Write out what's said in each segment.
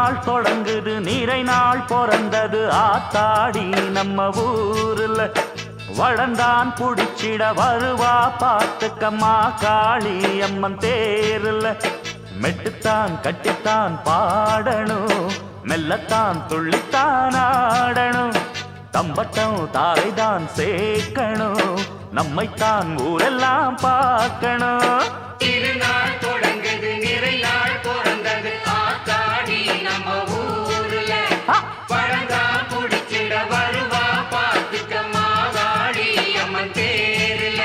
திருநாள் தொடங்குது நிறை நாள் பிறந்தது ஆத்தாடி நம்ம ஊர்ல வளர்ந்தான் புடிச்சிட வருவா பார்த்துக்கம்மா காளி அம்மன் தேர்ல மெட்டுத்தான் கட்டித்தான் பாடணும் மெல்லத்தான் துள்ளித்தான் ஆடணும் தம்பட்டம் தாரைதான் சேர்க்கணும் நம்மைத்தான் ஊரெல்லாம் பார்க்கணும் திருநாள் தொடங்குது நிறை நாள் பிறந்தது ஆத்தாடி நம்ம ஊர்ல பழந்தா புடிச்சிட வருவா பார்த்துக்க மாகாளி அம்மன் தேர்ல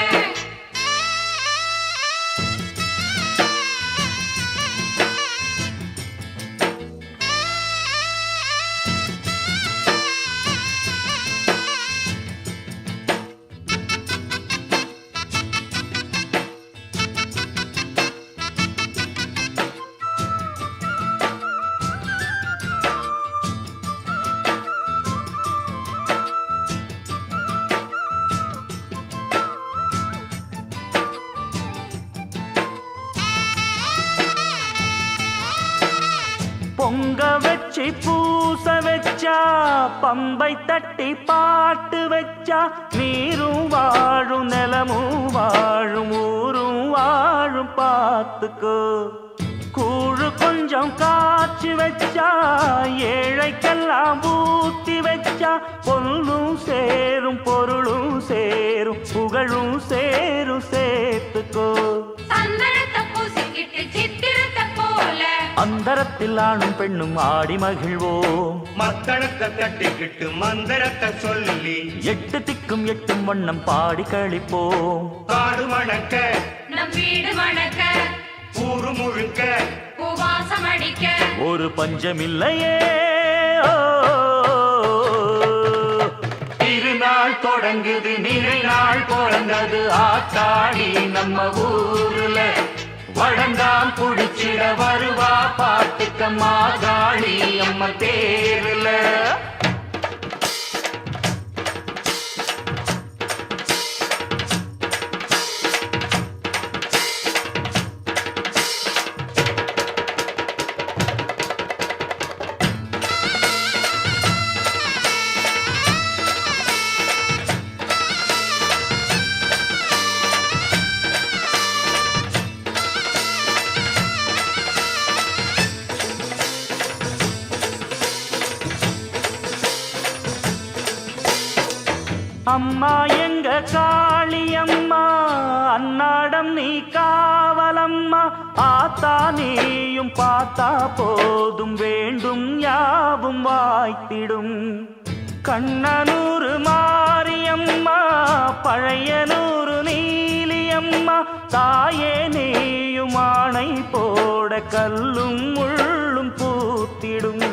பொங்க வச்சு பூச வச்சா பம்பை தட்டி பாட்டு வச்சா நீரும் வாழும் நிலமும் வாழும் ஊரும் வாழும் பார்த்துக்கோ கூழு கொஞ்சம் காய்ச்சி வச்சா ஏழைக்கெல்லாம் ஊத்தி வச்சா பொல்லும் சேரும் பொருளும் சேரும் புகழும் சேரும் சேர்த்துக்கோ அந்தரத்தில் ஆணும் பெண்ணும் ஆடி மகிழ்வோம் மத்தளத்தை தட்டிக்கிட்டு மந்திரத்தை சொல்லி எட்டு திக்கும் எட்டும் வண்ணம் பாடி கழிப்போம் காடு மணக்க நம் வீடு மணக்க ஊரு முழுக்க பூவாசம் அடிக்க ஒரு பஞ்சமில்லையே திருநாள் தொடங்குது நிறை நாள் பிறந்தது ஆத்தாடி நம்ம ஊர்ல வளர்ந்தான் புடிச்சிட வருவா பாட்டுக்க மாகாளி அம்மன் தேர்ல அம்மா எங்க காளியம்மா அன்னாடம் நீ காவலம்மா ஆத்தா நீயும் பார்த்தா போதும் வேண்டும் யாவும் வாய்த்திடும் கண்ணனூறு மாரியம்மா பழையனூறு நீலியம்மா தாயே நீயும் ஆணை போட கல்லும் முள்ளும் பூத்திடும்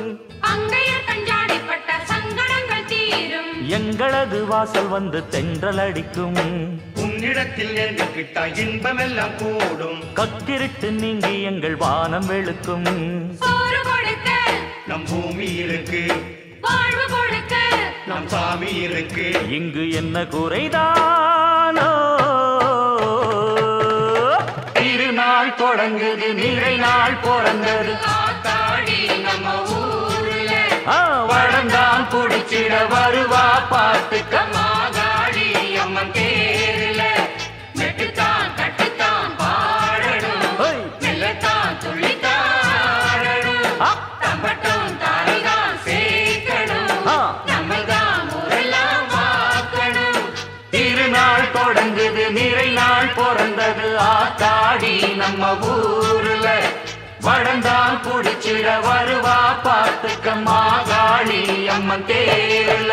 எங்களது வாசல் வந்து தென்றல் அடிக்கும் உன்னிடத்தில் என்கிட்ட இன்பமெல்லாம் கூடும் கக்கிருட்டு நீங்கி எங்கள் வானம் வெளுக்கும் நம் பூமி இருக்கு நம் சாமி இருக்கு இங்கு என்ன குறைதானோ திருநாள் தொடங்குது நிறை நாள் பிறந்தது ஆத்தாடி நம்ம ஊர்ல வளர்ந்தான் குடிச்சிட வருவா பார்த்துக்க மாகாளி அம்மன் தேர்ல மெட்டுத்தான் கட்டுத்தான் பாடணும் மெல்லத்தான் துள்ளித்தாடணும் தம்பட்டம் தாரைதான் சேர்க்கணும் நம்மதான் ஊரெல்லாம் பார்க்கணும் திருநாள் தொடங்குது நிறை நாள் பிறந்தது ஆத்தாடி நம்ம ஊர்ல வளர்ந்தான் குடிச்சிட வருவா பார்த்துக்க மாகாளி அம்மன் தேர்ல